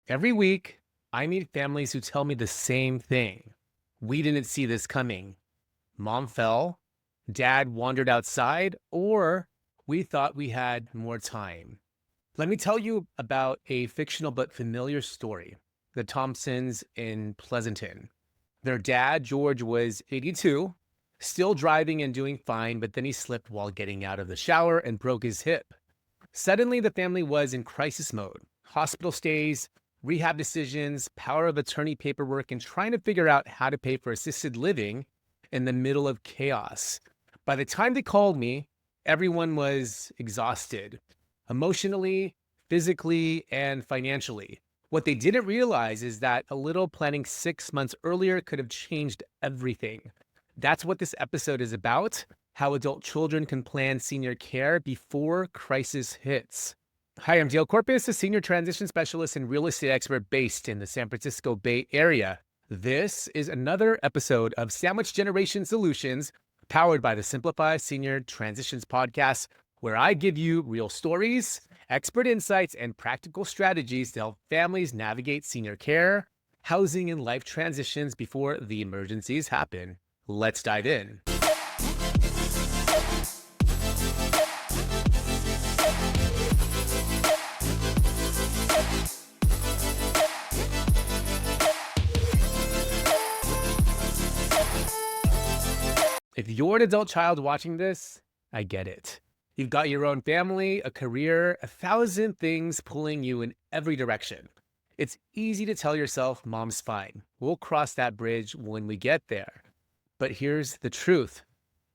Every week, I meet families who tell me the same thing. We didn't see this coming. Mom fell, dad wandered outside, or we thought we had more time. Let me tell you about a fictional but familiar story. The Thompsons in Pleasanton. Their dad, George, was 82, still driving and doing fine, but then he slipped while getting out of the shower and broke his hip. Suddenly, the family was in crisis mode. Hospital stays, rehab decisions, power of attorney paperwork, and trying to figure out how to pay for assisted living in the middle of chaos. By the time they called me, everyone was exhausted emotionally, physically, and financially. What they didn't realize is that a little planning 6 months earlier could have changed everything. That's what this episode is about: how adult children can plan senior care before crisis hits. Hi, I'm Dale Corpus, a senior transition specialist and real estate expert based in the San Francisco Bay Area. This is another episode of Sandwich Generation Solutions, powered by the Simplify Senior Transitions podcast, where I give you real stories, expert insights, and practical strategies to help families navigate senior care, housing, and life transitions before the emergencies happen. Let's dive in. If you're an adult child watching this, I get it. You've got your own family, a career, 1,000 things pulling you in every direction. It's easy to tell yourself, mom's fine. We'll cross that bridge when we get there. But here's the truth.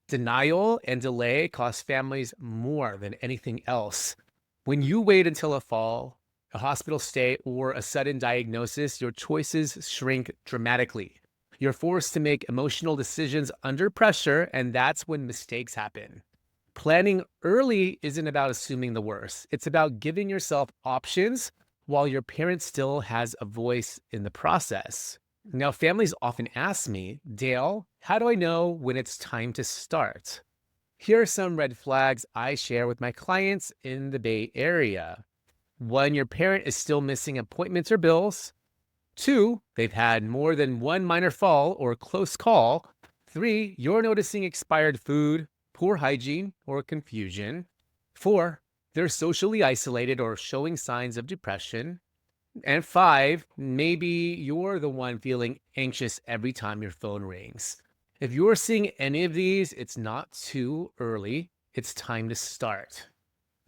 Denial and delay cost families more than anything else. When you wait until a fall, a hospital stay, or a sudden diagnosis, your choices shrink dramatically. You're forced to make emotional decisions under pressure, and that's when mistakes happen. Planning early isn't about assuming the worst. It's about giving yourself options while your parent still has a voice in the process. Now, families often ask me, Dale, how do I know when it's time to start? Here are some red flags I share with my clients in the Bay Area. 1, your parent is still missing appointments or bills. 2, they've had more than one minor fall or close call. 3, you're noticing expired food, poor hygiene, or confusion. 4, they're socially isolated or showing signs of depression. And 5, maybe you're the one feeling anxious every time your phone rings. If you're seeing any of these, it's not too early. It's time to start.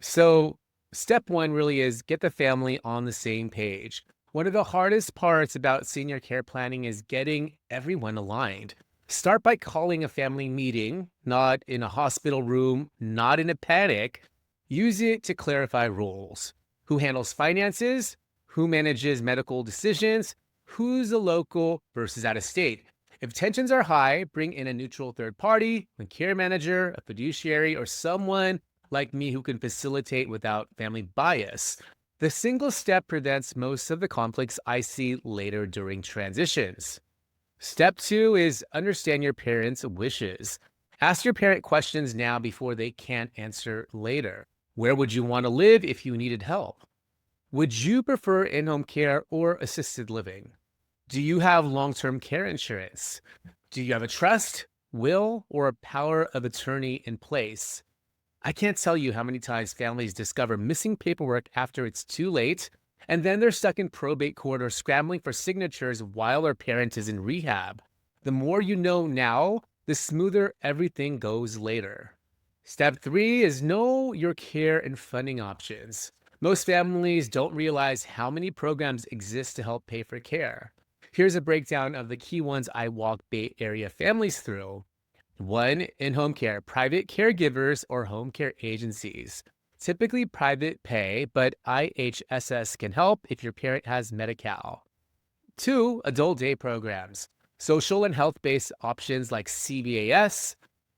So, step 1 really is get the family on the same page. One of the hardest parts about senior care planning is getting everyone aligned. Start by calling a family meeting, not in a hospital room, not in a panic. Use it to clarify roles. Who handles finances? Who manages medical decisions? Who's a local versus out of state? If tensions are high, bring in a neutral third party, a care manager, a fiduciary, or someone like me who can facilitate without family bias. The single step prevents most of the conflicts I see later during transitions. Step 2 is understand your parents' wishes. Ask your parent questions now before they can't answer later. Where would you want to live if you needed help? Would you prefer in-home care or assisted living? Do you have long-term care insurance? Do you have a trust, will, or a power of attorney in place? I can't tell you how many times families discover missing paperwork after it's too late, and then they're stuck in probate court or scrambling for signatures while their parent is in rehab. The more you know now, the smoother everything goes later. Step 3 is know your care and funding options. Most families don't realize how many programs exist to help pay for care. Here's a breakdown of the key ones I walk Bay Area families through. 1, in-home care, private caregivers or home care agencies. Typically private pay, but IHSS can help if your parent has Medi-Cal. 2, adult day programs. Social and health-based options like CVAS,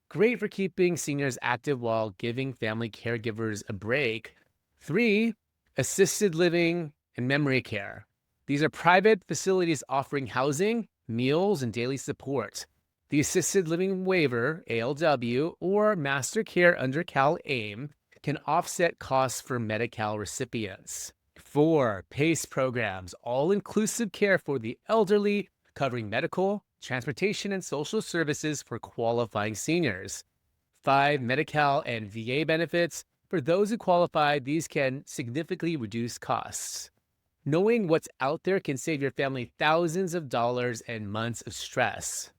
great for keeping seniors active while giving family caregivers a break. 3, assisted living and memory care. These are private facilities offering housing, meals, and daily support. The Assisted Living Waiver, ALW, or Master Care under Cal AIM can offset costs for Medi-Cal recipients. 4, PACE programs, all-inclusive care for the elderly, covering medical, transportation, and social services for qualifying seniors. 5, Medi-Cal and VA benefits. For those who qualify, these can significantly reduce costs. Knowing what's out there can save your family thousands of dollars and months of stress.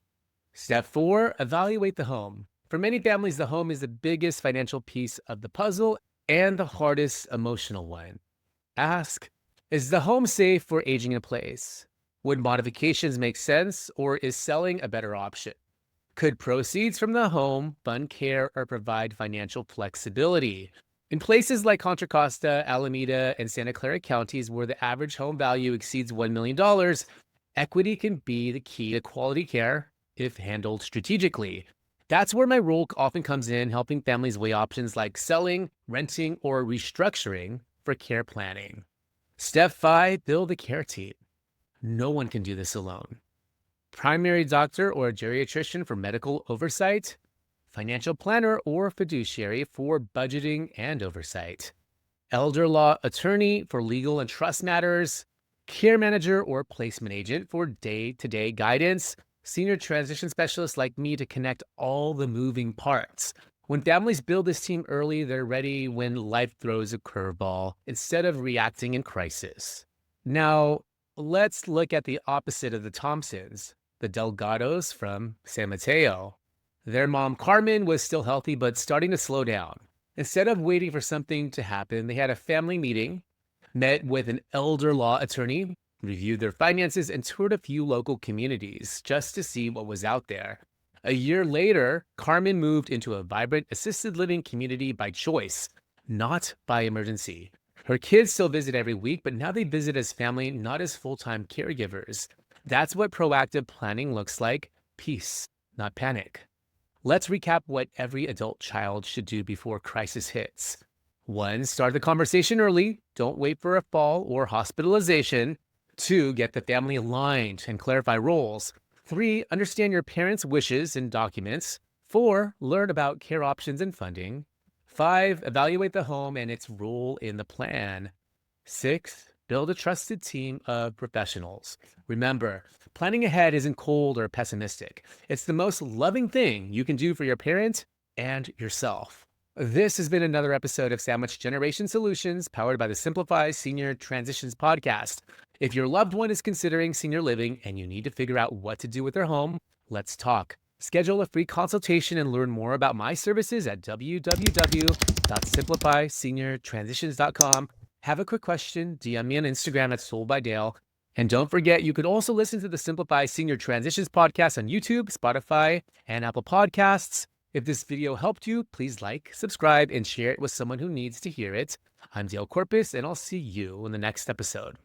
Step 4, evaluate the home. For many families, the home is the biggest financial piece of the puzzle and the hardest emotional one. Ask, is the home safe for aging in place? Would modifications make sense, or is selling a better option? Could proceeds from the home fund care or provide financial flexibility? In places like Contra Costa, Alameda, and Santa Clara counties, where the average home value exceeds $1 million, equity can be the key to quality care if handled strategically. That's where my role often comes in, helping families weigh options like selling, renting, or restructuring for care planning. Step 5, build a care team. No one can do this alone. Primary doctor or geriatrician for medical oversight, financial planner or fiduciary for budgeting and oversight, elder law attorney for legal and trust matters, care manager or placement agent for day-to-day guidance, senior transition specialist like me to connect all the moving parts. When families build this team early, they're ready when life throws a curveball instead of reacting in crisis. Now, let's look at the opposite of the Thompsons, the Delgados from San Mateo. Their mom, Carmen, was still healthy but starting to slow down. Instead of waiting for something to happen, they had a family meeting, met with an elder law attorney, reviewed their finances, and toured a few local communities just to see what was out there. A year later, Carmen moved into a vibrant assisted living community by choice, not by emergency. Her kids still visit every week, but now they visit as family, not as full-time caregivers. That's what proactive planning looks like: peace, not panic. Let's recap what every adult child should do before crisis hits. 1, start the conversation early. Don't wait for a fall or hospitalization. 2, get the family aligned and clarify roles. 3, understand your parents' wishes and documents. 4, learn about care options and funding. 5, evaluate the home and its role in the plan. 6, build a trusted team of professionals. Remember, planning ahead isn't cold or pessimistic. It's the most loving thing you can do for your parent and yourself. This has been another episode of Sandwich Generation Solutions, powered by the Simplify Senior Transitions podcast. If your loved one is considering senior living and you need to figure out what to do with their home, let's talk. Schedule a free consultation and learn more about my services at www.simplifyseniortransitions.com. Have a quick question, DM me on Instagram at SoulByDale. And don't forget, you could also listen to the Simplify Senior Transitions podcast on YouTube, Spotify, and Apple Podcasts. If this video helped you, please like, subscribe, and share it with someone who needs to hear it. I'm Dale Corpus, and I'll see you in the next episode.